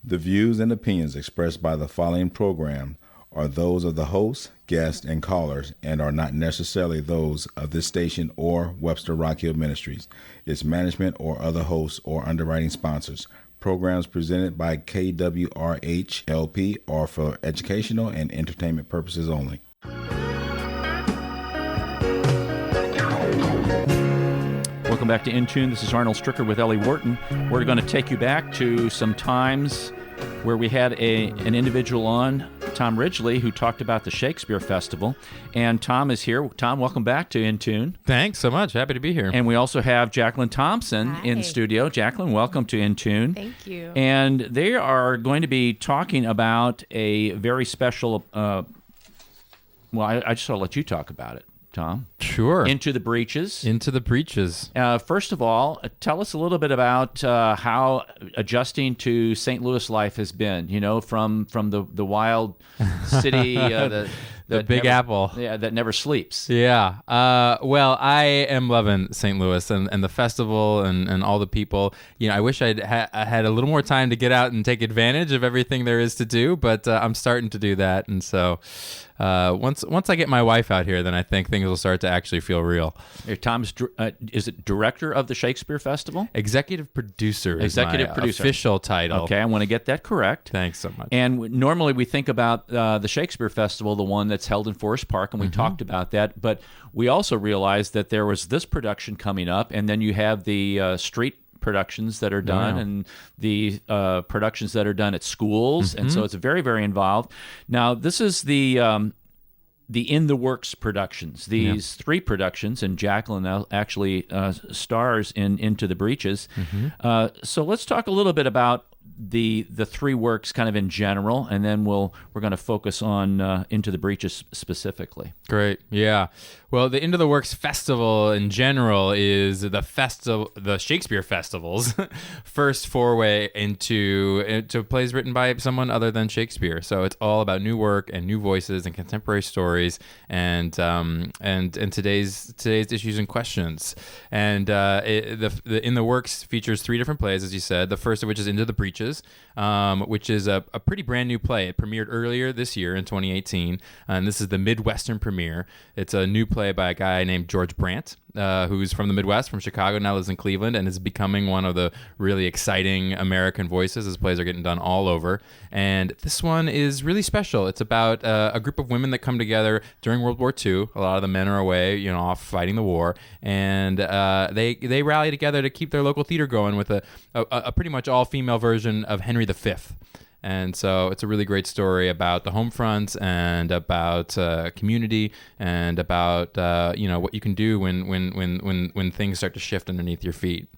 The views and opinions expressed by the following program are those of the host, guests, and callers and are not necessarily those of this station or Webster Rock Hill Ministries, its management, or other hosts or underwriting sponsors. Programs presented by KWRH LP are for educational and entertainment purposes only. Welcome back to In Tune. This is Arnold Stricker with Ellie Wharton. We're going to take you back to some times where we had an individual on, Tom Ridgely, who talked about the Shakespeare Festival. And Tom is here. Tom, welcome back to In Tune. Thanks so much. Happy to be here. And we also have Jacqueline Thompson in studio. Jacqueline, welcome to In Tune. Thank you. And they are going to be talking about a very special, I just want to let you talk about it, Tom. Sure. Into the Breeches. Into the Breeches. First of all, tell us a little bit about how adjusting to St. Louis life has been, from the wild city, the Big Apple. Yeah, that never sleeps. Yeah. Well, I am loving St. Louis and the festival and all the people. I wish I had a little more time to get out and take advantage of everything there is to do, but I'm starting to do that. And so once I get my wife out here, then I think things will start to actually feel real. Tom's, is it director of the Shakespeare Festival? Executive producer is my official title. Okay, I want to get that correct. Thanks so much. And normally we think about the Shakespeare Festival, the one that's held in Forest Park, and we talked about that. But we also realized that there was this production coming up, and then you have the street productions that are done and the productions that are done at schools. And so it's very, very involved. Now, this is the In the Works productions. These three productions, and Jacqueline actually stars in Into the Breeches. So let's talk a little bit about the three works kind of in general, and then we're going to focus on Into the Breeches specifically. Great. Yeah. Well, the Into the Works Festival in general is the Shakespeare Festival's first foray into plays written by someone other than Shakespeare. So it's all about new work and new voices and contemporary stories and today's issues and questions. And the In the Works features three different plays, as you said. The first of which is Into the Breeches, which is a pretty brand new play. It premiered earlier this year in 2018, and this is the Midwestern premiere. It's a new play by a guy named George Brant, who's from the Midwest, from Chicago, now lives in Cleveland, and is becoming one of the really exciting American voices. His plays are getting done all over. And this one is really special. It's about a group of women that come together during World War II. A lot of the men are away, off fighting the war. And they rally together to keep their local theater going with a pretty much all-female version of Henry V. And so it's a really great story about the home front and about community and about what you can do when things start to shift underneath your feet.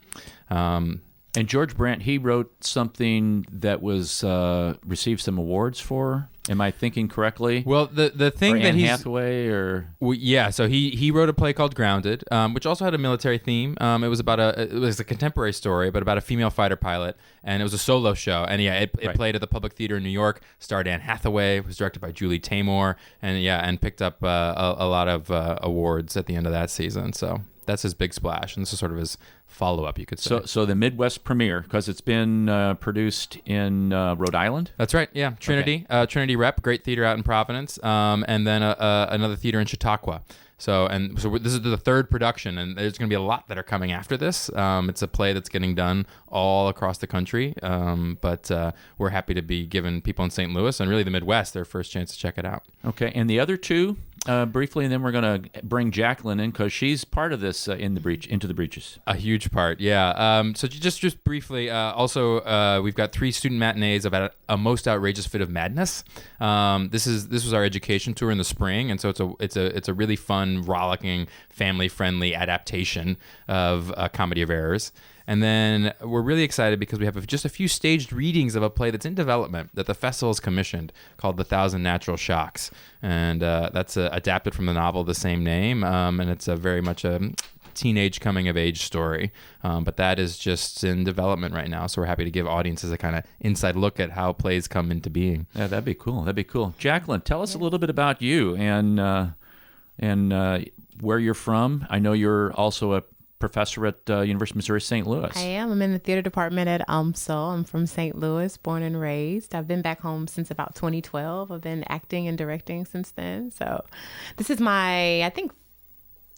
And George Brant, he wrote something that was received some awards for. Am I thinking correctly? Well, the thing or that Anne he's Hathaway or so he wrote a play called Grounded, which also had a military theme. It was a contemporary story, but about a female fighter pilot, and it was a solo show. And it played at the Public Theater in New York. Starred Anne Hathaway, was directed by Julie Taymor, and picked up a lot of awards at the end of that season. So that's his big splash, and this is sort of his follow-up, you could say. So the Midwest premiere, because it's been produced in Rhode Island? That's right, yeah. Trinity, okay. Trinity Rep, great theater out in Providence, and then another theater in Chautauqua. So this is the third production, and there's going to be a lot that are coming after this. It's a play that's getting done all across the country, but we're happy to be giving people in St. Louis and really the Midwest their first chance to check it out. Okay, and the other two, briefly, and then we're going to bring Jacqueline in because she's part of this Into the Breeches. A huge part, yeah. So just briefly, also we've got 3 student matinees about a most outrageous fit of madness. This was our education tour in the spring, and so it's a really fun, rollicking, family-friendly adaptation of Comedy of Errors. And then we're really excited because we have just a few staged readings of a play that's in development that the festival's commissioned called The Thousand Natural Shocks. And that's adapted from the novel of the same name. And it's very much a teenage coming-of-age story. But that is just in development right now. So we're happy to give audiences a kind of inside look at how plays come into being. Yeah, that'd be cool. Jacqueline, tell us a little bit about you and where you're from. I know you're also professor at University of Missouri St. Louis. I am. I'm in the theater department at UMSL. I'm from St. Louis, born and raised. I've been back home since about 2012. I've been acting and directing since then. So this is my, I think,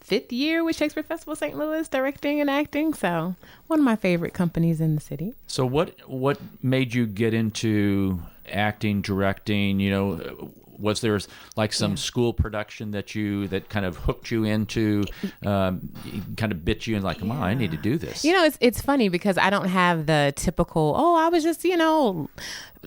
5th year with Shakespeare Festival St. Louis, directing and acting. So one of my favorite companies in the city. So what made you get into acting, directing? Was there like some school production that kind of hooked you into, kind of bit you and like, come on, I need to do this? It's funny because I don't have the typical, I was just,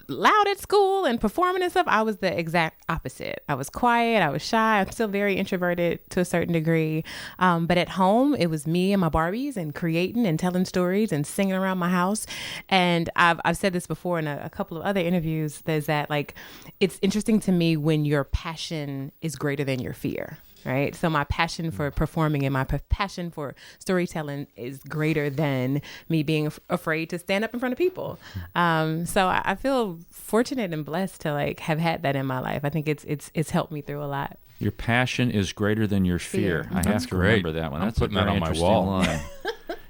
loud at school and performing and stuff. I was the exact opposite. I was quiet. I was shy. I'm still very introverted to a certain degree. But at home, it was me and my Barbies and creating and telling stories and singing around my house. And I've said this before in a couple of other interviews, is that like, it's interesting to me when your passion is greater than your fear. Right. So my passion for performing and my passion for storytelling is greater than me being afraid to stand up in front of people. So I feel fortunate and blessed to like have had that in my life. I think it's helped me through a lot. Your passion is greater than your fear. I have to remember that one. That's putting that on my wall. Line.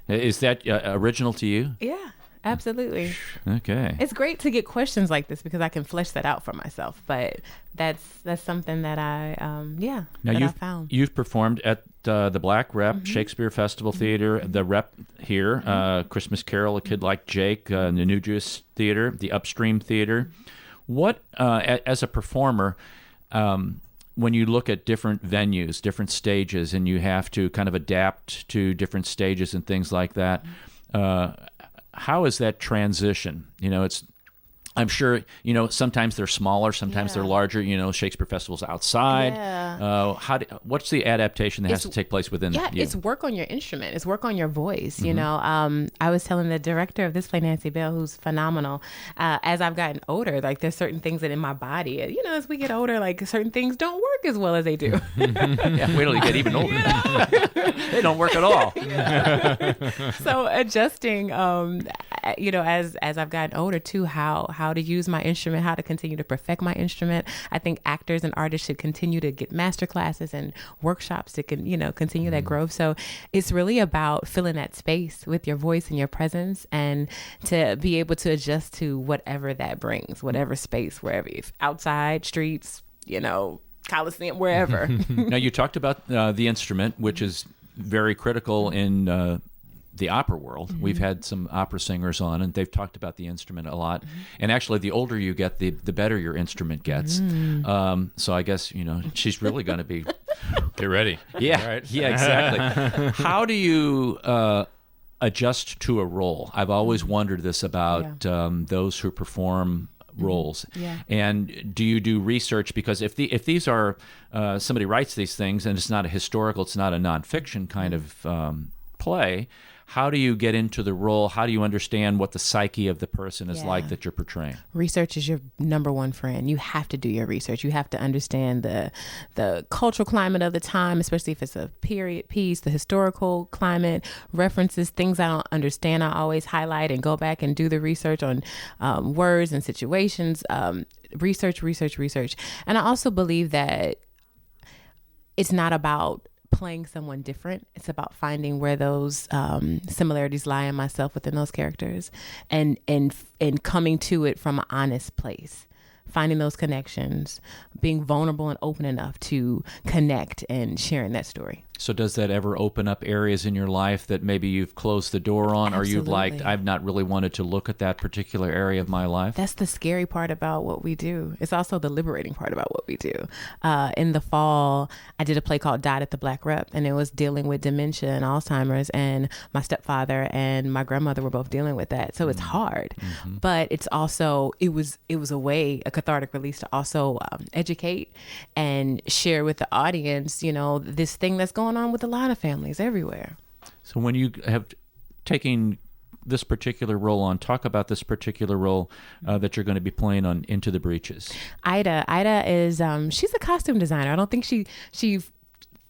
Is that original to you? Yeah. Absolutely. Okay. It's great to get questions like this because I can flesh that out for myself. But that's something that I found. You've performed at the Black Rep, Shakespeare Festival Theater, the Rep here, Christmas Carol, A Kid Like Jake, the New Jewish Theater, the Upstream Theater. What, as a performer, when you look at different venues, different stages, and you have to kind of adapt to different stages and things like that, how is that transition? I'm sure, sometimes they're smaller, sometimes they're larger. Shakespeare Festival's outside. Yeah. What's the adaptation that has to take place within you? It's work on your instrument. It's work on your voice. I was telling the director of this play, Nancy Bell, who's phenomenal. As I've gotten older, like there's certain things that in my body, as we get older, like certain things don't work as well as they do. Yeah, wait till you get even older. They don't work at all. So adjusting, as I've gotten older too, how to use my instrument, how to continue to perfect my instrument. I think actors and artists should continue to get master classes and workshops to continue that growth. So it's really about filling that space with your voice and your presence, and to be able to adjust to whatever that brings, whatever space, wherever, if outside, streets, Coliseum, wherever. Now you talked about the instrument, which is very critical in the opera world. We've had some opera singers on, and they've talked about the instrument a lot. And actually, the older you get, the better your instrument gets. So I guess, she's really going to be... Get ready. Yeah, right. Yeah, exactly. How do you adjust to a role? I've always wondered this about those who perform roles. Yeah. And do you do research? Because if these are, somebody writes these things, and it's not a historical, it's not a nonfiction kind of play, how do you get into the role? How do you understand what the psyche of the person is like that you're portraying? Research is your number one friend. You have to do your research. You have to understand the cultural climate of the time, especially if it's a period piece, the historical climate, references, things I don't understand. I always highlight and go back and do the research on words and situations. Research. And I also believe that it's not about playing someone different. It's about finding where those similarities lie in myself within those characters, and coming to it from an honest place, finding those connections, being vulnerable and open enough to connect and sharing that story. So does that ever open up areas in your life that maybe you've closed the door on, or you've I've not really wanted to look at that particular area of my life? That's the scary part about what we do. It's also the liberating part about what we do. In the fall, I did a play called Died at the Black Rep, and it was dealing with dementia and Alzheimer's, and my stepfather and my grandmother were both dealing with that. So it's hard, but it's also, it was a way, a cathartic release to also educate and share with the audience, this thing that's going on with a lot of families everywhere. So when you have taken this particular role on, talk about this particular role that you're going to be playing on Into the Breeches. Ida is she's a costume designer. I don't think she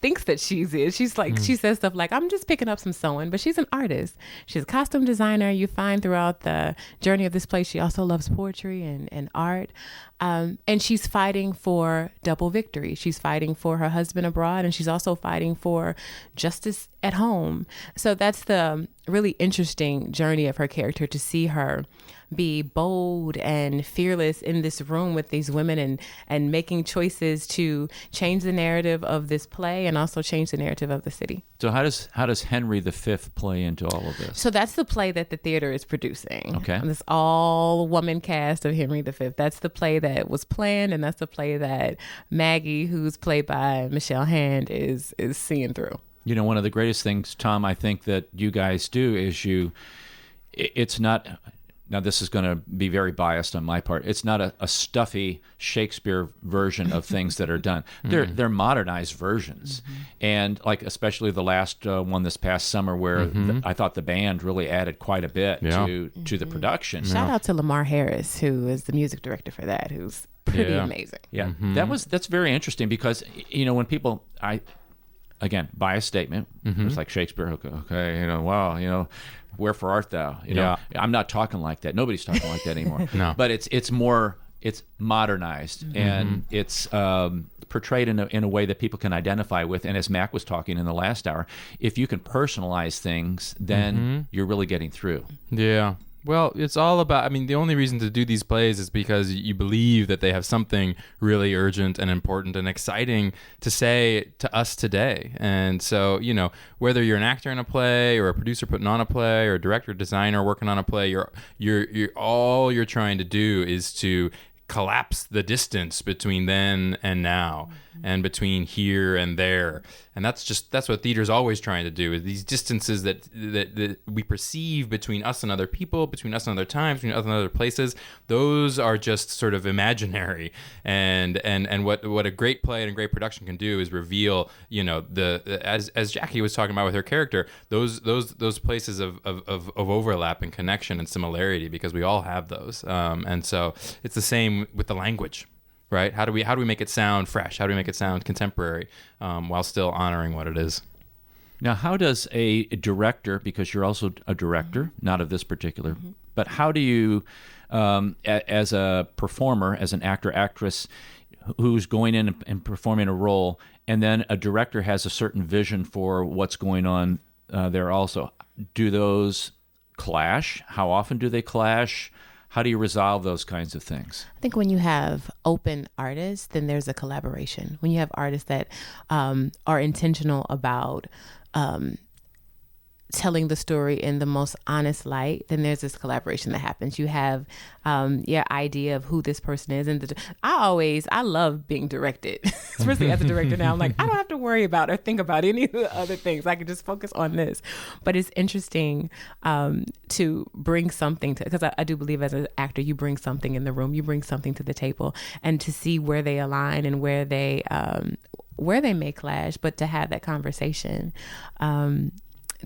thinks that she is. She's like, she says stuff like, I'm just picking up some sewing, but she's an artist. She's a costume designer. You find throughout the journey of this play, she also loves poetry and art. And she's fighting for double victory. She's fighting for her husband abroad, and she's also fighting for justice at home. So that's the really interesting journey of her character, to see her be bold and fearless in this room with these women and making choices to change the narrative of this play and also change the narrative of the city. So how does Henry V play into all of this? So that's the play that the theater is producing. Okay. This all-woman cast of Henry V. That's the play that was planned, and that's the play that Maggie, who's played by Michelle Hand, is seeing through. You know, one of the greatest things, Tom, I think that you guys do is it's not, now this is going to be very biased on my part, it's not a stuffy Shakespeare version of things that are done. They're modernized versions. And like especially the last one this past summer, where I thought the band really added quite a bit to the production. Shout out to Lamar Harris, who is the music director for that, who's pretty amazing. Yeah, that's very interesting, because, you know, when people, again, biased statement. It's like Shakespeare. Okay, wow, wherefore art thou? You know, I'm not talking like that. Nobody's talking like that anymore. No. But it's modernized, and it's portrayed in a way that people can identify with. And as Mac was talking in the last hour, if you can personalize things, then you're really getting through. Yeah. Well, it's all about, I mean, the only reason to do these plays is because you believe that they have something really urgent and important and exciting to say to us today. And so, whether you're an actor in a play or a producer putting on a play or a director, designer working on a play, you're all you're trying to do is to collapse the distance between then and now, and between here and there. And that's what theater's always trying to do, is these distances that we perceive between us and other people, between us and other times, between us and other places. Those are just sort of imaginary. And what a great play and a great production can do is reveal, as Jackie was talking about with her character, those places of overlap and connection and similarity, because we all have those. And so it's the same with the language. Right? How do we make it sound fresh? How do we make it sound contemporary, while still honoring what it is? Now, how does a director, because you're also a director, not of this particular, but how do you, as a performer, as an actor, actress who's going in and performing a role, and then a director has a certain vision for what's going on there also, do those clash? How often do they clash? How do you resolve those kinds of things? I think when you have open artists, then there's a collaboration. When you have artists that are intentional about telling the story in the most honest light, then there's this collaboration that happens. You have your idea of who this person is. And I love being directed, especially as a director now. I'm like, I don't have to worry about or think about any of the other things. I can just focus on this. But it's interesting to bring something to, because I do believe as an actor, you bring something in the room, you bring something to the table, and to see where they align and where they may clash, but to have that conversation,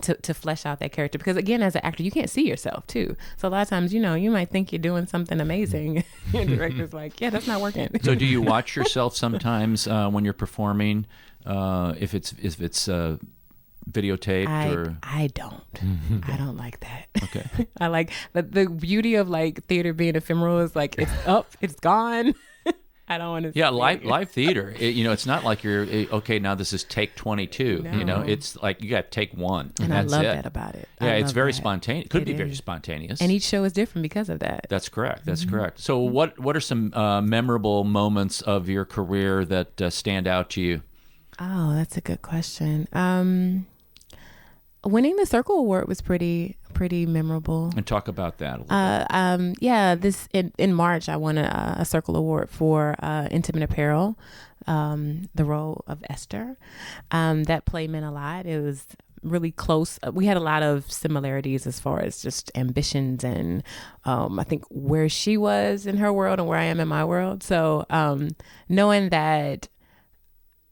to flesh out that character. Because again, as an actor, you can't see yourself too. So a lot of times, you might think you're doing something amazing. Your director's like, yeah, that's not working. So do you watch yourself sometimes when you're performing, if it's videotaped? Or I don't. I don't like that. Okay. I like the beauty of like theater being ephemeral is like it's up, it's gone. I don't want to. Yeah, live theater. It's not like you're okay. Now this is take 22. No. It's like you got to take one, and that's I love it. that about it. Yeah, it's very that. spontaneous. Could be very is. spontaneous. And each show is different because of that. That's correct. That's correct. So, what are some memorable moments of your career that stand out to you? Oh, that's a good question. Winning the Circle Award was pretty memorable. And talk about that a little bit. This in March I won a Circle Award for Intimate Apparel, the role of Esther. That play meant a lot. It was really close. We had a lot of similarities as far as just ambitions and I think where she was in her world and where I am in my world. So knowing that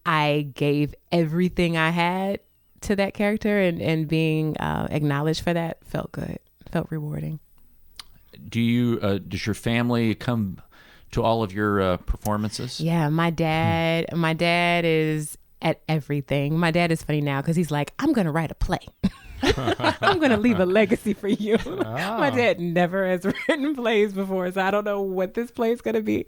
I gave everything I had to that character and being acknowledged for that felt good, felt rewarding. Does your family come to all of your performances? Yeah, my dad is at everything. My dad is funny now because he's like, I'm going to write a play. I'm going to leave a legacy for you. My dad never has written plays before, so I don't know what this play is going to be.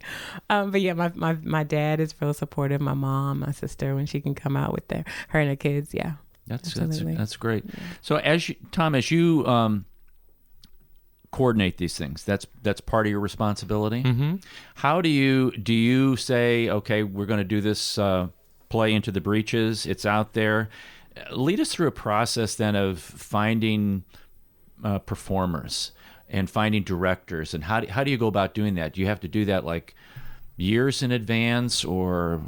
But yeah, my dad is real supportive. My mom, my sister, when she can come out with her and her kids, yeah. That's great. Yeah. So as you coordinate these things, that's part of your responsibility. Mm-hmm. How do you say, okay, we're going to do this play Into the Breeches, it's out there? Lead us through a process then of finding performers and finding directors, and how do you go about doing that? Do you have to do that like years in advance, or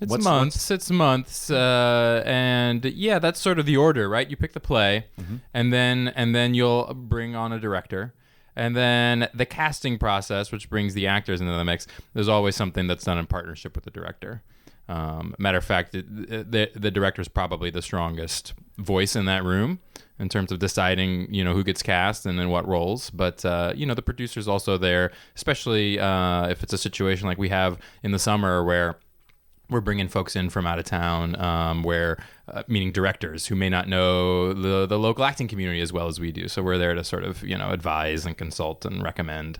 it's months, and yeah, that's sort of the order, right? You pick the play, and then you'll bring on a director. And then the casting process, which brings the actors into the mix, there's always something that's done in partnership with the director. Matter of fact, the director is probably the strongest voice in that room in terms of deciding, who gets cast and in what roles. But, the producer's also there, especially if it's a situation like we have in the summer where we're bringing folks in from out of town, meaning directors who may not know the local acting community as well as we do. So we're there to sort of, advise and consult and recommend.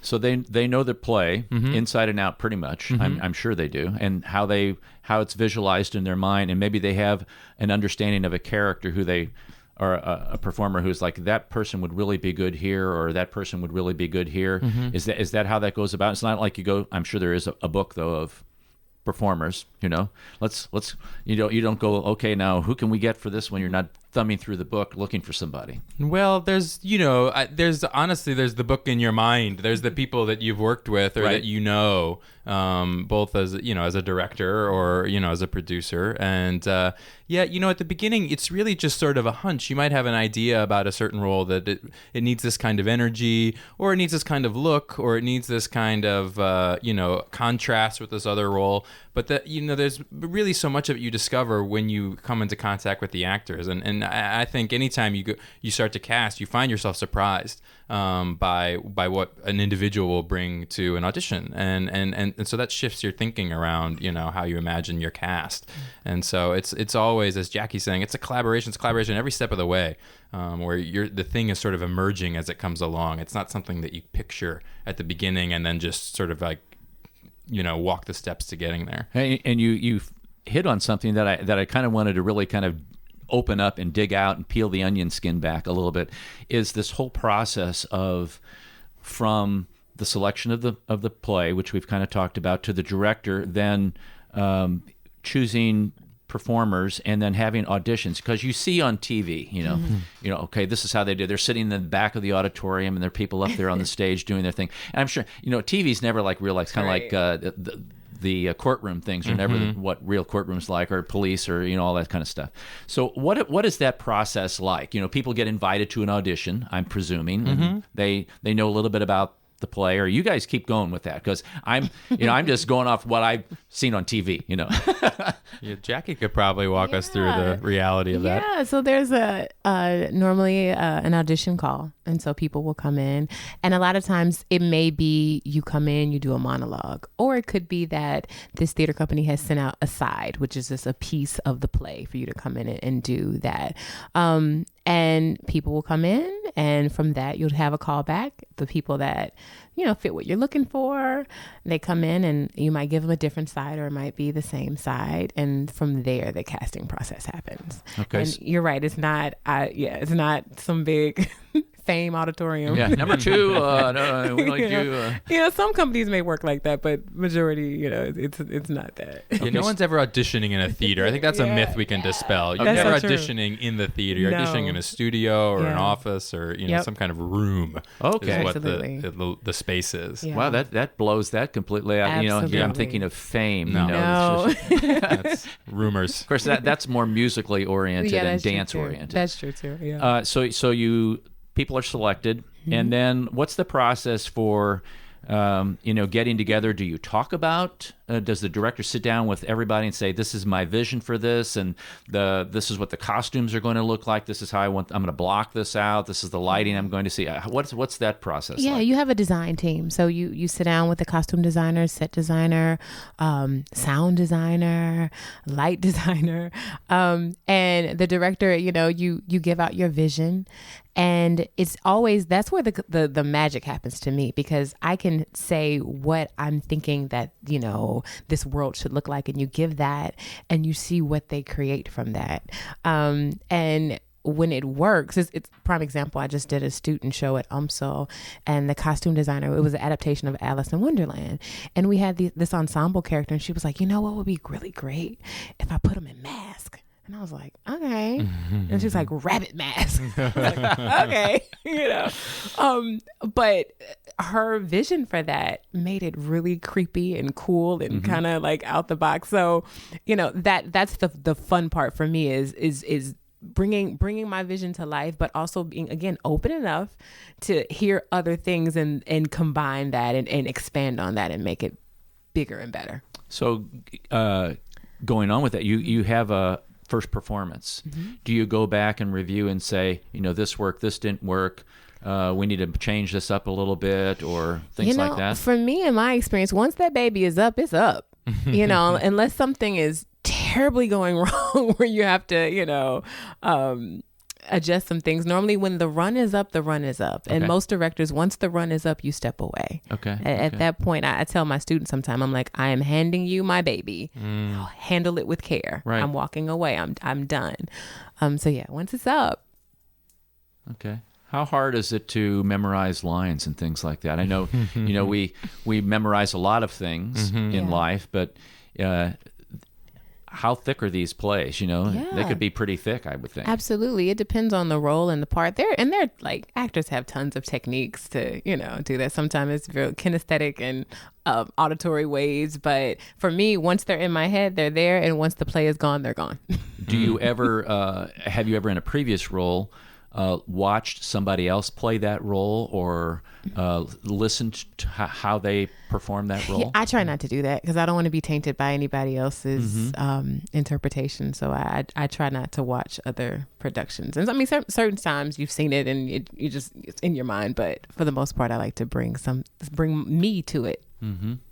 So they know the play inside and out pretty much. I'm sure they do, and how it's visualized in their mind, and maybe they have an understanding of a character who they or a performer who's like, that person would really be good here, or that person would really be good here. Is that how that goes about? It's not like you go. I'm sure there is a book though of performers, let's you don't go, okay, now who can we get for this when you're not thumbing through the book looking for somebody? Well, there's there's the book in your mind. There's the people that you've worked with or Right. that both as as a director or as a producer. And at the beginning, it's really just sort of a hunch. You might have an idea about a certain role that it needs this kind of energy, or it needs this kind of look, or it needs this kind of contrast with this other role. But there's really so much of it you discover when you come into contact with the actors, and I think anytime you start to cast, you find yourself surprised by what an individual will bring to an audition, and so that shifts your thinking around how you imagine your cast. And so it's always, as Jackie's saying, it's a collaboration every step of the way, where the thing is sort of emerging as it comes along. It's not something that you picture at the beginning and then just sort of like walk the steps to getting there. And you hit on something that I kind of wanted to really kind of open up and dig out and peel the onion skin back a little bit, is this whole process of from the selection of the play, which we've kind of talked about, to the director, then choosing performers and then having auditions, because you see on TV, okay, this is how they do. They're sitting in the back of the auditorium and there are people up there on the stage doing their thing. And I'm sure, TV's never like real life. It's kind of like the courtroom things are never what real courtrooms like, or police, or all that kind of stuff. So what is that process like? People get invited to an audition, I'm presuming, and they know a little bit about the play, or you guys keep going with that, because I'm just going off what I've seen on TV. Yeah, Jackie could probably walk us through the reality of that. Yeah, so there's normally an audition call, and so people will come in, and a lot of times it may be you come in, you do a monologue, or it could be that this theater company has sent out a side, which is just a piece of the play for you to come in and do that. And people will come in, and from that you'll have a call back. The people that fit what you're looking for, they come in, and you might give them a different side, or it might be the same side, and from there the casting process happens. Okay, and you're right, it's not it's not some big Fame auditorium. Yeah, number two. No, we like you. Some companies may work like that, but majority, it's not that. Yeah, no one's ever auditioning in a theater. I think that's a myth we can dispel. You're never auditioning in the theater. You're auditioning in a studio or an office or some kind of room. Okay, is what absolutely. the space is. Yeah. Wow, that blows that completely out. Absolutely. I'm thinking of Fame. No. That's rumors. Of course, that's more musically oriented and dance oriented. That's true too. Yeah. So people are selected, and then what's the process for getting together, do you talk about, does the director sit down with everybody and say, this is my vision for this, and this is what the costumes are going to look like, this is how I'm going to block this out, this is the lighting I'm going to see? What's that process like? You have a design team. So you sit down with the costume designer, set designer, sound designer, light designer, and the director, you give out your vision. And it's always, that's where the magic happens to me, because I can say what I'm thinking that, this world should look like, and you give that and you see what they create from that. And when it works, it's prime example. I just did a student show at UMSL, and the costume designer, it was an adaptation of Alice in Wonderland. And we had this ensemble character, and she was like, what would be really great if I put them in masks? And I was like, okay. And she was like, rabbit mask. I was like, okay, but her vision for that made it really creepy and cool and kind of like out the box. So, that's the fun part for me is bringing my vision to life, but also being, again, open enough to hear other things and combine that and expand on that and make it bigger and better. So, going on with that, you have a first performance. Do you go back and review and say, this worked, this didn't work, we need to change this up a little bit, or things like that? For me, in my experience, once that baby is up, it's up. Unless something is terribly going wrong where you have to, adjust some things. Normally when the run is up, the run is up. And most directors, once the run is up, you step away. At that point, I tell my students sometimes, I'm like, I am handing you my baby. Handle it with care. Right. I'm walking away. I'm done. So yeah, once it's up. Okay. How hard is it to memorize lines and things like that? I know, we memorize a lot of things in life, but how thick are these plays? They could be pretty thick, I would think. Absolutely. It depends on the role and the part. They're like, actors have tons of techniques to, do that. Sometimes it's very kinesthetic and auditory ways. But for me, once they're in my head, they're there. And once the play is gone, they're gone. Do you ever, have you ever in a previous role watched somebody else play that role, or listened to how they perform that role? Yeah, I try not to do that because I don't want to be tainted by anybody else's interpretation. So I try not to watch other productions. And I mean, certain times you've seen it and it's in your mind, but for the most part, I like to bring me to it.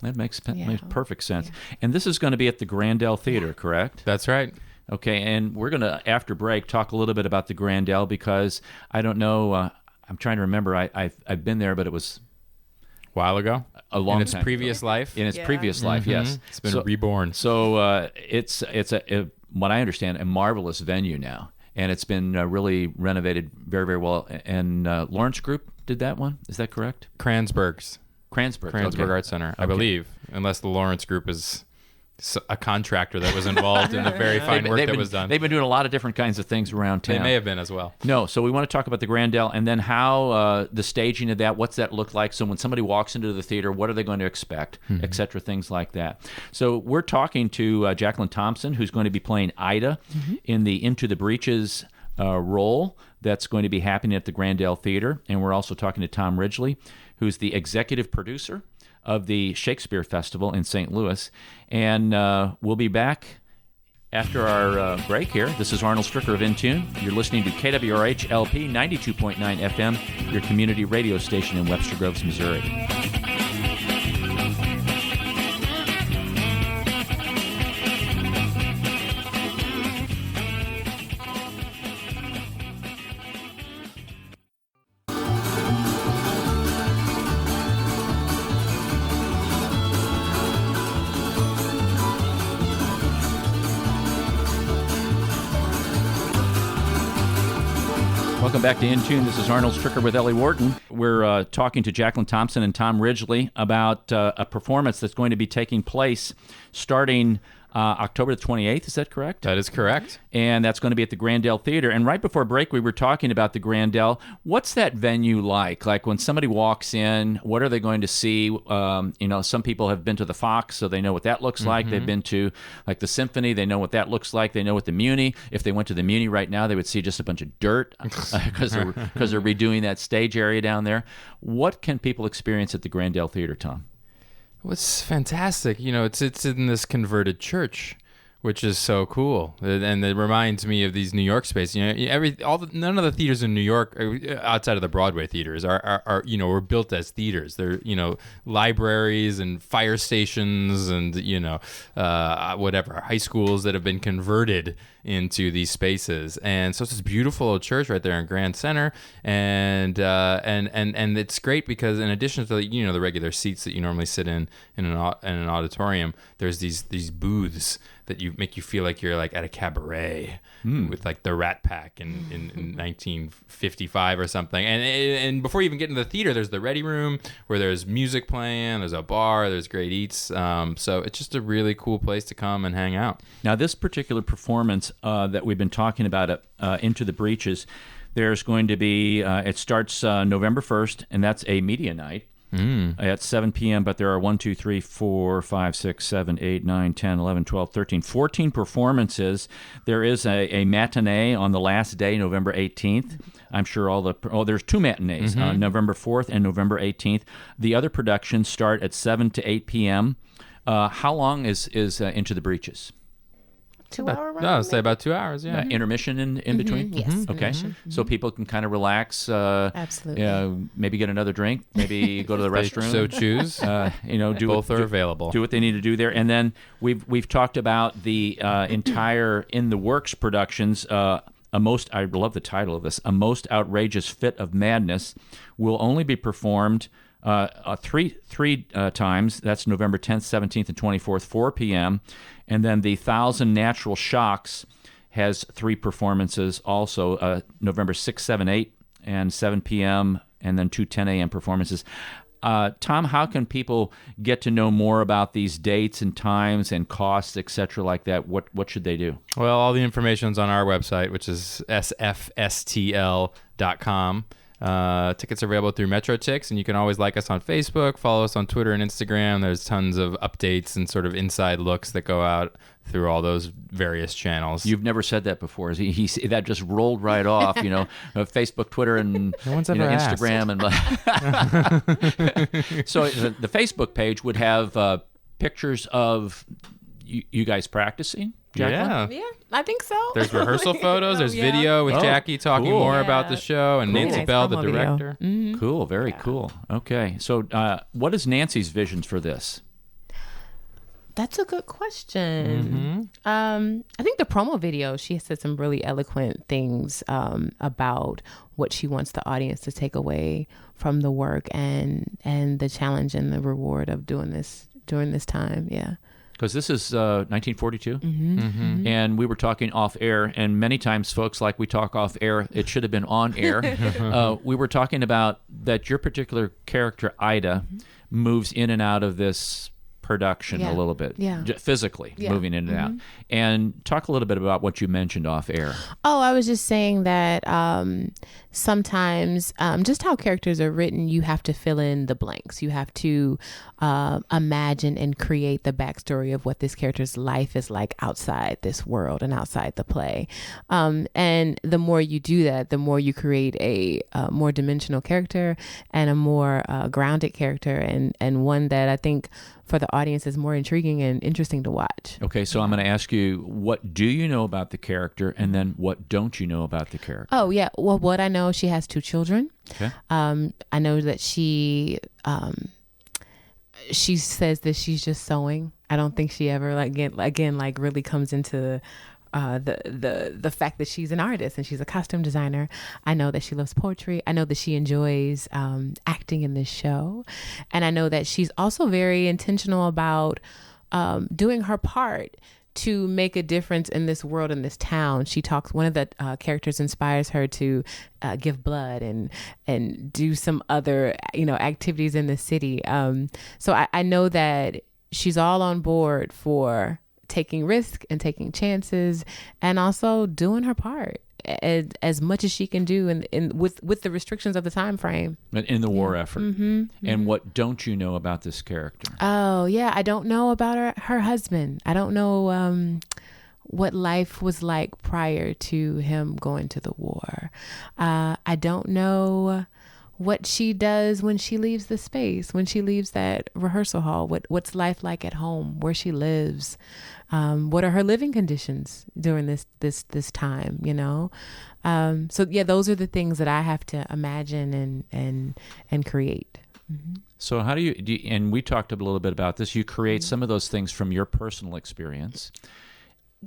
That makes perfect sense. Yeah. And this is going to be at the Grandel Theater, correct? That's right. Okay, and we're going to, after break, talk a little bit about the Grandel, because I don't know, I'm trying to remember, I've been there, but it was a while ago. A long time. In its previous life? In its previous life, yes. It's been reborn. So it's what I understand, a marvelous venue now, and it's been really renovated very, very well. And Lawrence Group did that one, is that correct? Kranzberg okay. Art Center, I believe, unless the Lawrence Group is a contractor that was involved in the very fine work that was done. They've been doing a lot of different kinds of things around town. They may have been as well. No, so we want to talk about the Grandel, and then how the staging of that, what's that look like? So when somebody walks into the theater, what are they going to expect, et cetera, things like that. So we're talking to Jacqueline Thompson, who's going to be playing Ida in the Into the Breeches role that's going to be happening at the Grandel Theater. And we're also talking to Tom Ridgely, who's the executive producer of the Shakespeare Festival in St. Louis. And we'll be back after our break here. This is Arnold Stricker of In Tune. You're listening to KWRH LP 92.9 FM, your community radio station in Webster Groves, Missouri. Welcome back to In Tune. This is Arnold Stricker with Ellie Wharton. We're talking to Jacqueline Thompson and Tom Ridgely about a performance that's going to be taking place starting October the 28th. Is that correct? That is correct. And that's going to be at the Grandel Theater. And right before break, we were talking about the Grandel. What's that venue like? Like when somebody walks in, what are they going to see? Some people have been to the Fox, so they know what that looks like. They've been to like the Symphony. They know what that looks like. They know what the Muni. If they went to the Muni right now, they would see just a bunch of dirt because they're redoing that stage area down there. What can people experience at the Grandel Theater, Tom? Well, it's fantastic. It's in this converted church, which is so cool, and it reminds me of these New York spaces. None of the theaters in New York, outside of the Broadway theaters, are were built as theaters. They're libraries and fire stations and whatever high schools that have been converted into these spaces. And so it's this beautiful old church right there in Grand Center, and it's great because in addition to the regular seats that you normally sit in an auditorium, there's these booths that make you feel like you're like at a cabaret with like the Rat Pack in 1955 or something. And before you even get into the theater, there's the Ready Room where there's music playing, there's a bar, there's great eats. So it's just a really cool place to come and hang out. Now, this particular performance that we've been talking about, Into the Breeches, there's going to be, it starts November 1st, and that's a media night. At 7 p.m., but there are 1, 2, 3, 4, 5, 6, 7, 8, 9, 10, 11, 12, 13, 14 performances. There is a matinee on the last day, November 18th. I'm sure there's 2 matinees, November 4th and November 18th. The other productions start at 7 to 8 p.m. How long is Into the Breeches? 2 hour run? No, I'll say about 2 hours, yeah. Intermission in between? Yes. Okay. So people can kind of relax. Absolutely. Maybe get another drink. Maybe go to the restroom. So choose. Both are available. Do what they need to do there. And then we've talked about the entire In the Works productions. I love the title of this. A Most Outrageous Fit of Madness will only be performed three times. That's November 10th, 17th, and 24th, 4 p.m. And then the 1,000 Natural Shocks has 3 performances also, November 6, 7, 8, and 7 p.m., and then 2 10 a.m. performances. Tom, how can people get to know more about these dates and times and costs, et cetera, like that? What should they do? Well, all the information's on our website, which is sfstl.com. Tickets are available through MetroTix, and you can always like us on Facebook, follow us on Twitter and Instagram. There's tons of updates and sort of inside looks that go out through all those various channels. You've never said that before. He that just rolled right off. Facebook, Twitter, and no one's ever Instagram, and so the Facebook page would have pictures of you guys practicing. Jacqueline? Yeah, I think so. There's rehearsal photos. There's video with Jackie talking more about the show, and Nancy Bell, the director. Mm-hmm. Cool, very cool. Okay, so what is Nancy's visions for this? That's a good question. I think the promo video, she said some really eloquent things about what she wants the audience to take away from the work and the challenge and the reward of doing this during this time. Yeah. Because this is 1942, and we were talking off air, and many times, folks, like we talk off air, it should have been on air. We were talking about that your particular character, Ida, moves in and out of this production a little bit, physically moving in and out. And talk a little bit about what you mentioned off air. Oh, I was just saying that sometimes just how characters are written, you have to fill in the blanks. You have to imagine and create the backstory of what this character's life is like outside this world and outside the play. And the more you do that, the more you create a more dimensional character and a more grounded character, and one that I think for the audience is more intriguing and interesting to watch. Okay, so I'm going to ask you, what do you know about the character, and then what don't you know about the character? Oh, yeah. Well, what I know, she has 2 children. Okay. I know that she says that she's just sewing. I don't think she ever really comes into the fact that she's an artist and she's a costume designer. I know that she loves poetry. I know that she enjoys acting in this show. And I know that she's also very intentional about doing her part to make a difference in this world, in this town. She talks, one of the characters inspires her to give blood and do some other, activities in the city. So I know that she's all on board for taking risks and taking chances, and also doing her part as much as she can do, and with the restrictions of the time frame in the war effort. And what don't you know about this character? Oh yeah, I don't know about her husband. I don't know what life was like prior to him going to the war. I don't know what she does when she leaves the space, when she leaves that rehearsal hall. What's life like at home, where she lives? What are her living conditions during this time? So yeah, those are the things that I have to imagine and create. So how do you, and we talked a little bit about this, you create some of those things from your personal experience.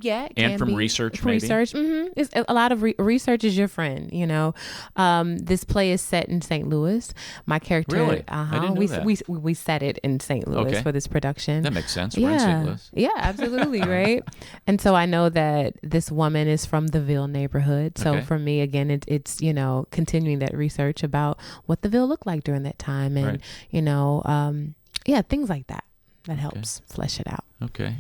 Yeah, it and can from be. research, maybe? Research, It's a lot of research is your friend. This play is set in St. Louis. My character, really, I didn't know that. We set it in St. Louis for this production. That makes sense. We're in St. Louis. Yeah, absolutely, right. And so I know that this woman is from the Ville neighborhood. So for me, again, it's continuing that research about what the Ville looked like during that time, and things like that helps flesh it out. Okay.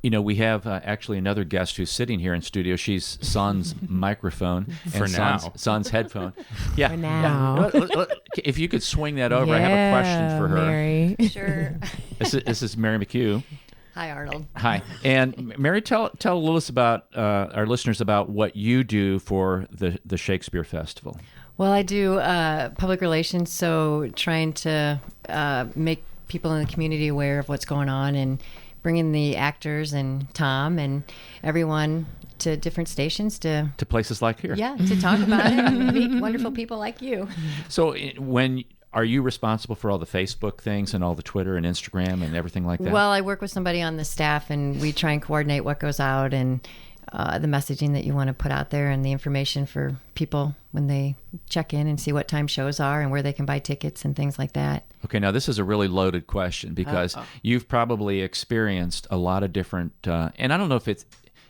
We have actually another guest who's sitting here in studio. She's Son's microphone and Son's headphone. Yeah. For now. Yeah. If you could swing that over, I have a question for her. Mary. Sure. This is Mary McHugh. Hi, Arnold. Hi. And Mary, tell us about our listeners about what you do for the Shakespeare Festival. Well, I do public relations, so trying to make people in the community aware of what's going on and bringing the actors and Tom and everyone to different stations to places like here. Yeah, to talk about it and meet wonderful people like you. So are you responsible for all the Facebook things and all the Twitter and Instagram and everything like that? Well, I work with somebody on the staff, and we try and coordinate what goes out and the messaging that you want to put out there and the information for people when they check in and see what time shows are and where they can buy tickets and things like that. Okay, now this is a really loaded question because you've probably experienced a lot of different, and I don't know if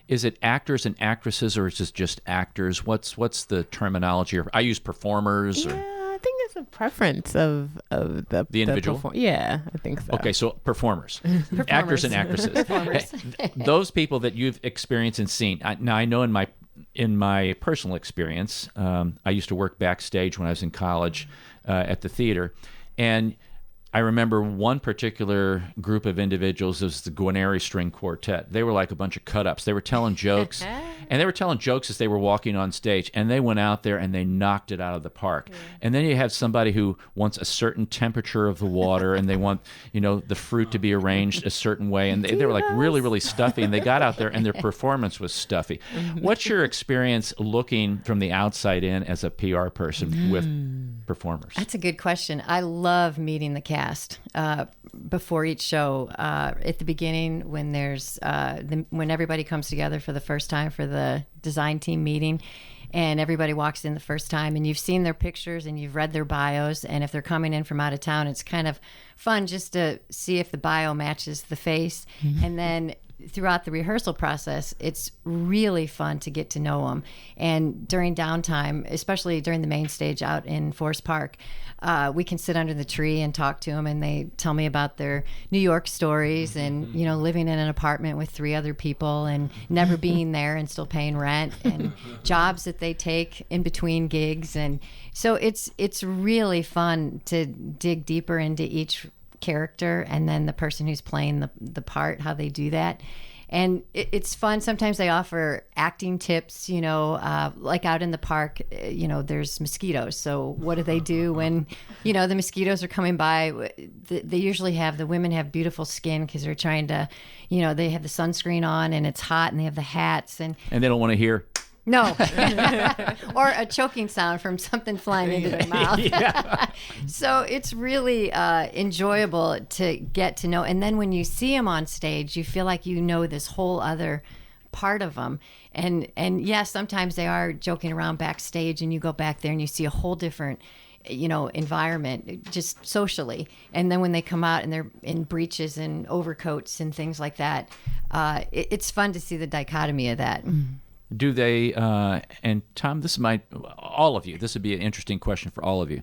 is it actors and actresses or is it just actors? What's the terminology? I use performers. Yeah, I think it's a preference of the individual. Yeah, I think so. Okay, so performers. Actors and actresses. Performers. Those people that you've experienced and seen. Now I know in my personal experience, I used to work backstage when I was in college at the theater, and I remember one particular group of individuals was the Guarneri String Quartet. They were like a bunch of cut-ups. They were telling jokes, and they were telling jokes as they were walking on stage, and they went out there and they knocked it out of the park. Yeah. And then you have somebody who wants a certain temperature of the water, and they want, the fruit to be arranged a certain way, and they were like really, really stuffy, and they got out there and their performance was stuffy. What's your experience looking from the outside in as a PR person with performers? That's a good question. I love meeting the cast before each show. At the beginning, when there's when everybody comes together for the first time for the design team meeting, and everybody walks in the first time, and you've seen their pictures and you've read their bios, and if they're coming in from out of town, it's kind of fun just to see if the bio matches the face. And then throughout the rehearsal process, it's really fun to get to know them. And during downtime, especially during the main stage out in Forest Park, we can sit under the tree and talk to them, and they tell me about their New York stories and, living in an apartment with 3 other people and never being there and still paying rent, and jobs that they take in between gigs. And so it's really fun to dig deeper into each character and then the person who's playing the part, how they do that. And it's fun. Sometimes they offer acting tips, like out in the park, there's mosquitoes. So what do they do when, the mosquitoes are coming by? They usually the women have beautiful skin because they're trying to, they have the sunscreen on and it's hot, and they have the hats. And they don't want to hear. No. Or a choking sound from something flying into their mouth. So it's really enjoyable to get to know. And then when you see them on stage, you feel like you know this whole other part of them. And yes, sometimes they are joking around backstage, and you go back there and you see a whole different environment just socially. And then when they come out and they're in breeches and overcoats and things like that, it's fun to see the dichotomy of that. Do they, and Tom, this might, all of you, this would be an interesting question for all of you.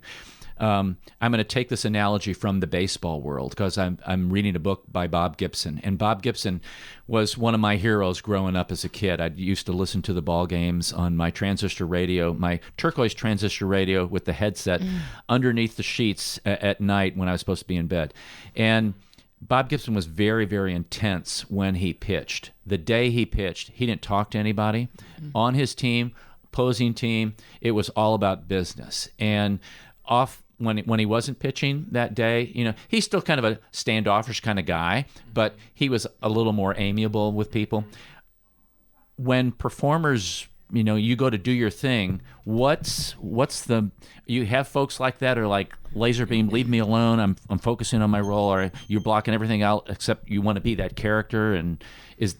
I'm going to take this analogy from the baseball world because I'm reading a book by Bob Gibson, and Bob Gibson was one of my heroes growing up as a kid. I used to listen to the ball games on my transistor radio, my turquoise transistor radio with the headset underneath the sheets at night when I was supposed to be in bed. And Bob Gibson was very, very intense when he pitched. The day he pitched, he didn't talk to anybody. On his team, opposing team, it was all about business. And when he wasn't pitching that day, he's still kind of a standoffish kind of guy, but he was a little more amiable with people. When performers, you go to do your thing, you have folks like that are like, laser beam, leave me alone, I'm focusing on my role, or you're blocking everything out except you want to be that character, and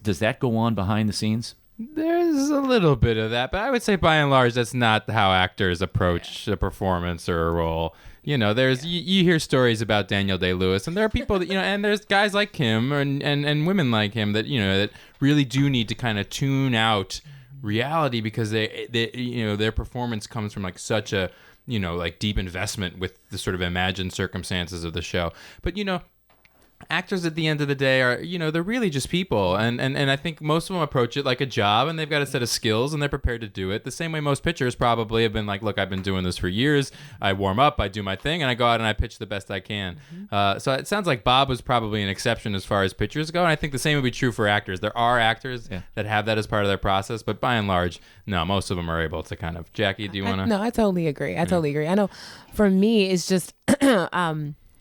does that go on behind the scenes? There's a little bit of that, but I would say by and large that's not how actors approach a performance or a role. There's you hear stories about Daniel Day-Lewis, and there are people that and there's guys like him and women like him that that really do need to kind of tune out reality because they their performance comes from like such a like deep investment with the sort of imagined circumstances of the show. But actors at the end of the day are they're really just people, and I think most of them approach it like a job, and they've got a set of skills and they're prepared to do it the same way most pitchers probably have been like, look, I've been doing this for years, I warm up, I do my thing, and I go out and I pitch the best I can. So it sounds like Bob was probably an exception as far as pitchers go, and I think the same would be true for actors. There are actors that have that as part of their process, but by and large, no, most of them are able to kind of. Jackie, do you want to? No, I totally agree. I know for me it's just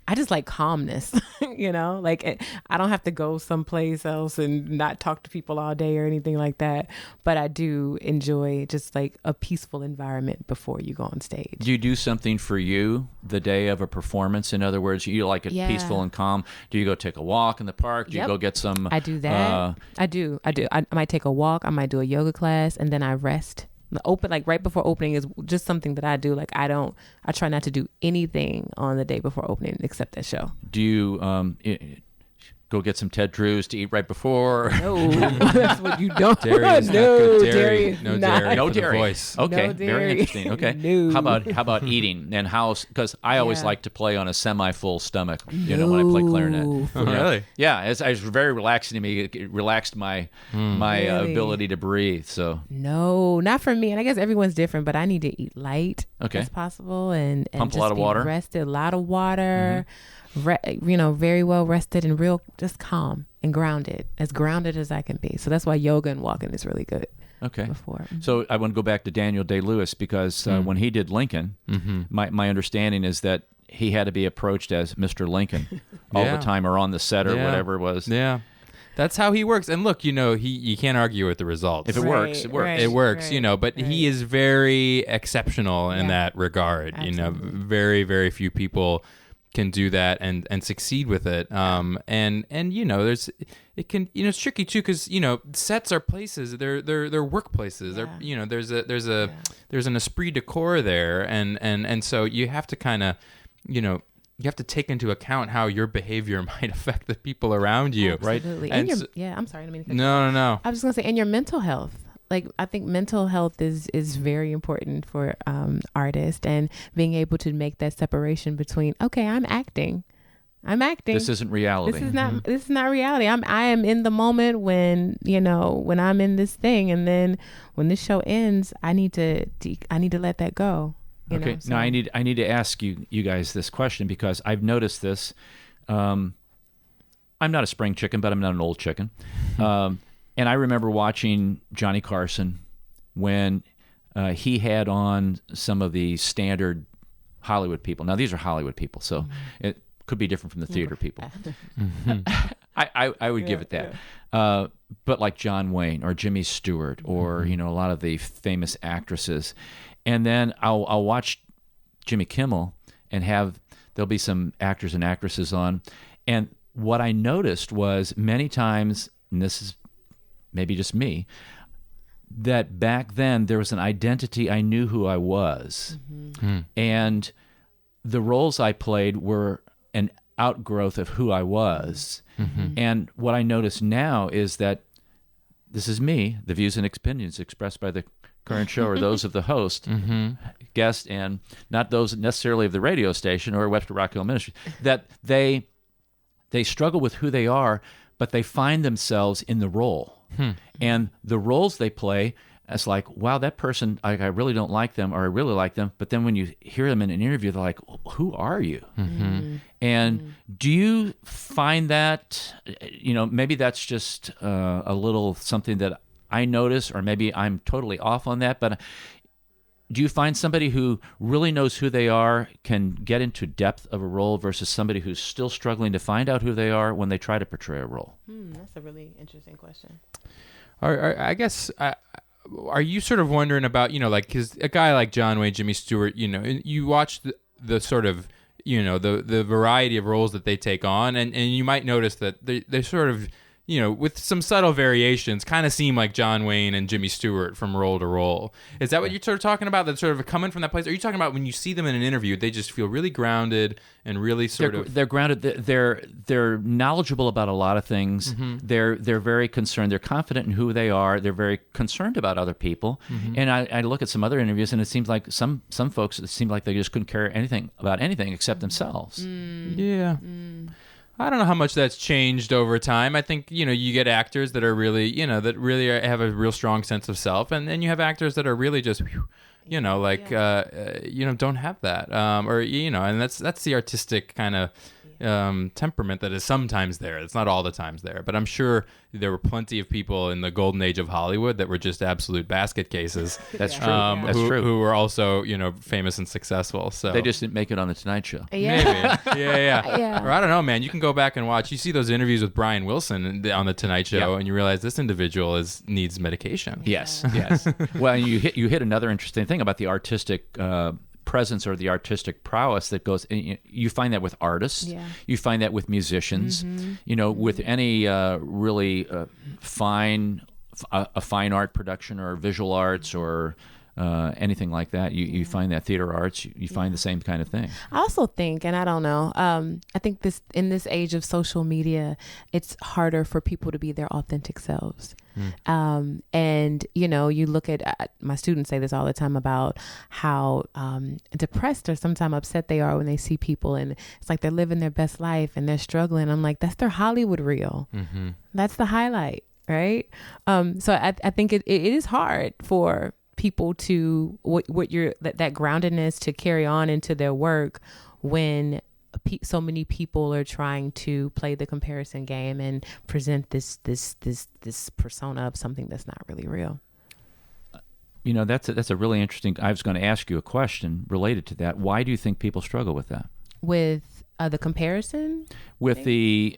I just like calmness, like I don't have to go someplace else and not talk to people all day or anything like that. But I do enjoy just like a peaceful environment before you go on stage. Do you do something for you the day of a performance? In other words, you like it peaceful and calm. Do you go take a walk in the park? Do you go get some? I do that. I do. I might take a walk. I might do a yoga class, and then I rest. Like right before opening is just something that I do. Like I try not to do anything on the day before opening except that show. Do you go get some Ted Drews to eat right before? No, that's what you don't. Dairy is not good. Dairy, no dairy. No for the dairy. Voice. Okay, No very dairy. interesting. Okay, No. How about eating and how? Because I always like to play on a semi-full stomach. When I play clarinet. Oh, really? Yeah, it's very relaxing to me. It relaxed my Really? ability to breathe. So No, not for me. And I guess everyone's different, but I need to eat light as possible and Pump a just lot of be water? rested, a lot of water, very well rested and real, just calm and grounded as I can be. So that's why yoga and walking is really good. Okay. Before. So I want to go back to Daniel Day-Lewis because when he did Lincoln, my understanding is that he had to be approached as Mr. Lincoln all the time, or on the set or whatever it was. Yeah. That's how he works. And look, you can't argue with the results. If it works, it works. Right, It works, right, but he is very exceptional in that regard. Absolutely. Very, very few people can do that and succeed with it. It's tricky too because sets are places. They're workplaces. Yeah. There's an esprit de corps there, and so you have to kind of you have to take into account how your behavior might affect the people around you. Absolutely. Right? And I'm sorry. I didn't mean to cut you off. No. I was just gonna say, and your mental health. Like I think mental health is very important for artists, and being able to make that separation between I'm acting. This isn't reality. This is not reality. I am in the moment when when I'm in this thing, and then when this show ends, I need to let that go. Okay. Now I need to ask you guys this question because I've noticed this. I'm not a spring chicken, but I'm not an old chicken. And I remember watching Johnny Carson when he had on some of the standard Hollywood people. Now, these are Hollywood people, so it could be different from the theater people. I would give it that. But like John Wayne or Jimmy Stewart or, a lot of the famous actresses. And then I'll watch Jimmy Kimmel and there'll be some actors and actresses on. And what I noticed was many times, and this is maybe just me, that back then there was an identity. I knew who I was. And the roles I played were an outgrowth of who I was. And what I notice now is that this is me. The views and opinions expressed by the current show are those of the host, guest, and not those necessarily of the radio station or Webster Rock Hill Ministry. That they struggle with who they are, but they find themselves in the role. And the roles they play, it's like, wow, that person, I really don't like them, or I really like them. But then when you hear them in an interview, they're like, who are you? And do you find that, maybe that's just a little something that I notice, or maybe I'm totally off on that, but do you find somebody who really knows who they are can get into depth of a role versus somebody who's still struggling to find out who they are when they try to portray a role? That's a really interesting question. I guess, are you sort of wondering about, because a guy like John Wayne, Jimmy Stewart, you watch the sort of, the variety of roles that they take on, and you might notice that they sort of, with some subtle variations, kind of seem like John Wayne and Jimmy Stewart from role to role. Is that what you're sort of talking about? That sort of coming from that place? Are you talking about when you see them in an interview, they just feel really grounded and really they're grounded. They're knowledgeable about a lot of things. They're very concerned. They're confident in who they are. They're very concerned about other people. And I look at some other interviews, and it seems like some folks, it seemed like they just couldn't care anything about anything except themselves. Yeah. I don't know how much that's changed over time. I think, you get actors that are really, that really have a real strong sense of self. And then you have actors that are really just, don't have that. And that's the artistic kind of temperament that is sometimes there. It's not all the times there. But I'm sure there were plenty of people in the golden age of Hollywood that were just absolute basket cases. That's true. That's true. Who were also, famous and successful. So they just didn't make it on the Tonight Show. Yeah. Maybe. Yeah. Or I don't know, man. You can go back and watch. You see those interviews with Brian Wilson on the Tonight Show, and you realize this individual needs medication. Yes. Well, you hit another interesting thing about the artistic presence or the artistic prowess that goes. You find that with artists. You find that with musicians. With any really fine art production or visual arts or anything like that. You find that theater arts. You find the same kind of thing. I also think, and I don't know, I think in this age of social media, it's harder for people to be their authentic selves. And you look at my students say this all the time about how depressed or sometimes upset they are when they see people, and it's like they're living their best life and they're struggling. I'm like, that's their Hollywood reel. That's the highlight, right? So I think it is hard for people to that groundedness to carry on into their work when so many people are trying to play the comparison game and present this persona of something that's not really real. That's a really interesting. I was going to ask you a question related to that. Why do you think people struggle with that? With the comparison? With the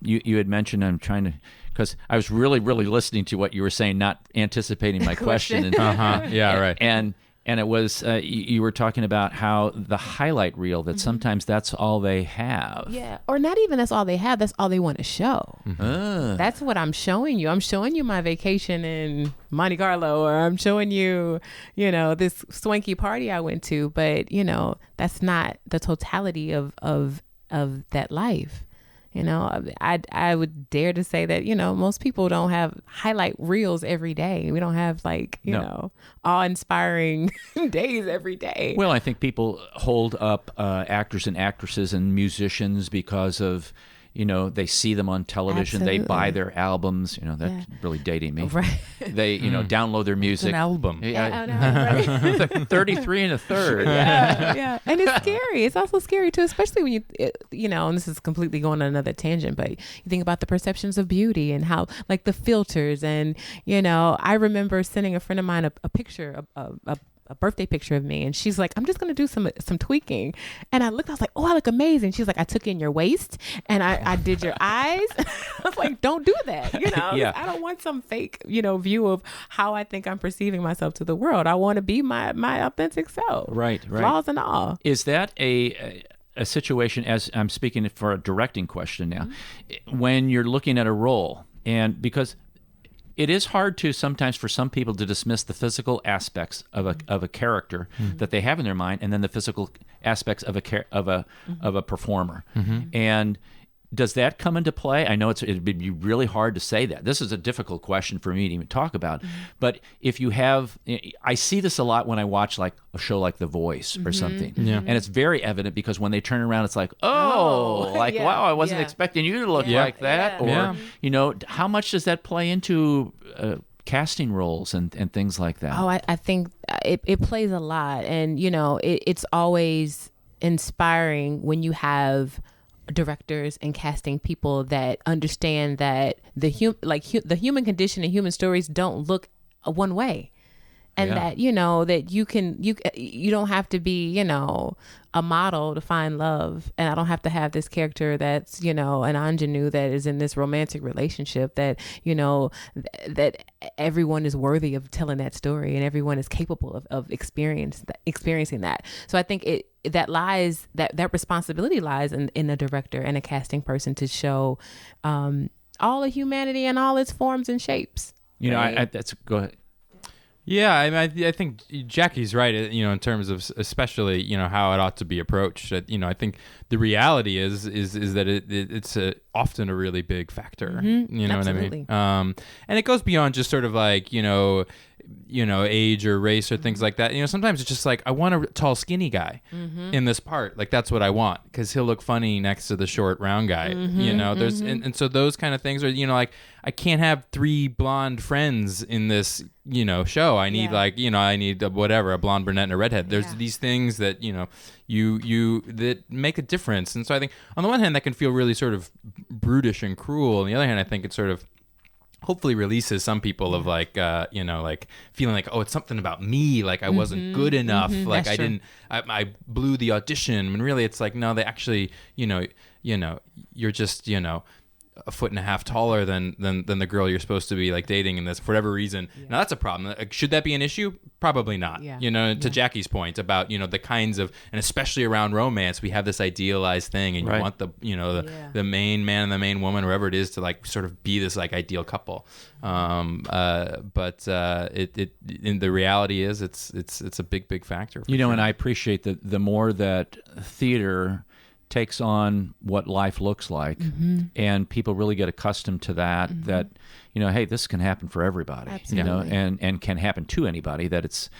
you had mentioned, I'm trying to, because I was really listening to what you were saying, not anticipating my question. And, right. And it was you were talking about how the highlight reel, that sometimes that's all they have. Yeah, or not even that's all they have. That's all they want to show. That's what I'm showing you. I'm showing you my vacation in Monte Carlo, or I'm showing you, this swanky party I went to. But that's not the totality of that life. I would dare to say that, most people don't have highlight reels every day. We don't have awe-inspiring days every day. Well, I think people hold up actors and actresses and musicians because of, they see them on television. Absolutely. They buy their albums. That's really dating me. Right. They, download their music. It's an album. Right. 33 and a third. Yeah. And it's scary. It's also scary too, especially when and this is completely going on another tangent, but you think about the perceptions of beauty and how, like, the filters. And, I remember sending a friend of mine a picture, a birthday picture of me, and she's like, I'm just gonna do some tweaking. And I looked, I was like, oh, I look amazing. She's like, I took in your waist and I did your eyes. I was like, don't do that. Yeah. I don't want some fake view of how I think I'm perceiving myself to the world. I want to be my authentic self, right, flaws and all. Is that a situation, as I'm speaking for a directing question now, when you're looking at a role, and because it is hard to sometimes for some people to dismiss the physical aspects of a character that they have in their mind, and then the physical aspects of a performer. And does that come into play? I know it'd be really hard to say that. This is a difficult question for me to even talk about. But if you have, I see this a lot when I watch like a show like The Voice or something. Yeah. And it's very evident because when they turn around, it's like, wow, I wasn't expecting you to look like that. Or, how much does that play into casting roles and things like that? Oh, I think it plays a lot. And, it's always inspiring when you have directors and casting people that understand that the human condition and human stories don't look one way. And that, that you don't have to be, a model to find love. And I don't have to have this character that's, an ingenue that is in this romantic relationship that, that everyone is worthy of telling that story and everyone is capable of experiencing that. So I think that responsibility lies in a director and a casting person to show all of humanity in all its forms and shapes. Go ahead. Yeah, I think Jackie's right. In terms of especially how it ought to be approached. I think the reality is that it's often a really big factor. You know Absolutely. what I mean? And it goes beyond just sort of like age or race or things like that. Sometimes it's just like I want a tall, skinny guy in this part. Like that's what I want because he'll look funny next to the short, round guy. There's and so those kind of things are like I can't have 3 blonde friends in this show. I need I need a blonde, brunette, and a redhead. There's these things that you that make a difference. And so I think on the one hand that can feel really sort of brutish and cruel. On the other hand, I think it's sort of hopefully releases some people of like like feeling like, oh, it's something about me, like I wasn't good enough, like That's I blew the audition, when really it's like, no, they actually you're just a foot and a half taller than the girl you're supposed to be like dating in this for whatever reason. Now that's a problem. Should that be an issue? Probably not. To Jackie's point about the kinds of, and especially around romance, we have this idealized thing, and you want the the main man and the main woman, whoever it is, to like sort of be this like ideal couple. But in the reality is it's a big factor. For sure. And I appreciate that the more that theater takes on what life looks like, and people really get accustomed to that, that, hey, this can happen for everybody, Absolutely. and can happen to anybody, that it's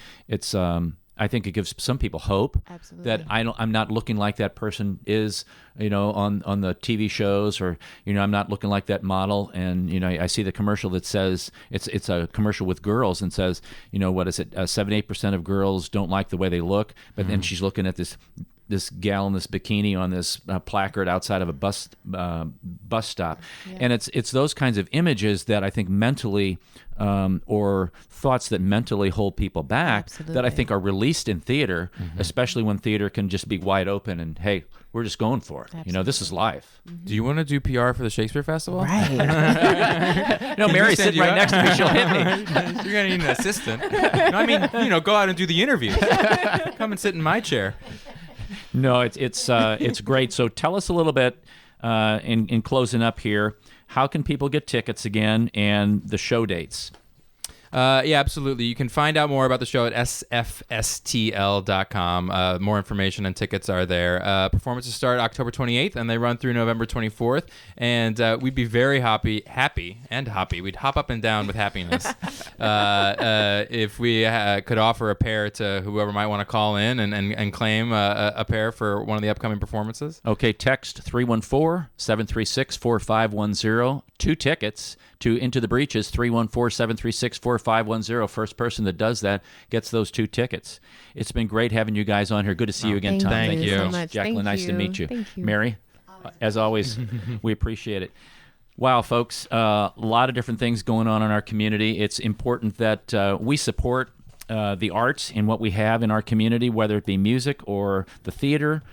I think it gives some people hope. Absolutely. That I'm not looking like that person is, on the TV shows, or, I'm not looking like that model. And, I see the commercial that says, it's a commercial with girls and says, what is it? 7-8% of girls don't like the way they look. But then she's looking at this gal in this bikini on this placard outside of a bus stop. And it's those kinds of images that I think mentally, or thoughts that mentally hold people back, that I think are released in theater, especially when theater can just be wide open and, hey, we're just going for it. This is life. Do you want to do PR for the Shakespeare Festival? Right. Mary's sitting right next to me. She'll hit me. You're going to need an assistant. No, I mean, go out and do the interviews. Come and sit in my chair. No, it's great. So tell us a little bit in closing up here. How can people get tickets again, and the show dates? Yeah, absolutely. You can find out more about the show at sfstl.com. More information and tickets are there. Performances start October 28th, and they run through November 24th. And we'd be very happy. We'd hop up and down with happiness if we could offer a pair to whoever might want to call in and claim a pair for one of the upcoming performances. Okay, text 314-736-4510. 2 tickets to Into the Breeches, 314-736-4510. First person that does that gets those 2 tickets. It's been great having you guys on here. Good to see you again, Tom. Thank you so much. Jacqueline, nice to meet you. Thank you. Mary, as always, we appreciate it. Wow, folks, a lot of different things going on in our community. It's important that we support the arts and what we have in our community, whether it be music or the theater,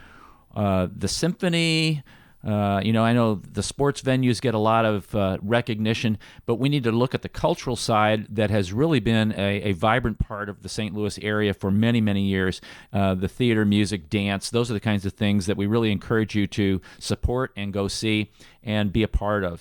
the symphony. I know the sports venues get a lot of recognition, but we need to look at the cultural side that has really been a vibrant part of the St. Louis area for many, many years. The theater, music, dance, those are the kinds of things that we really encourage you to support and go see and be a part of.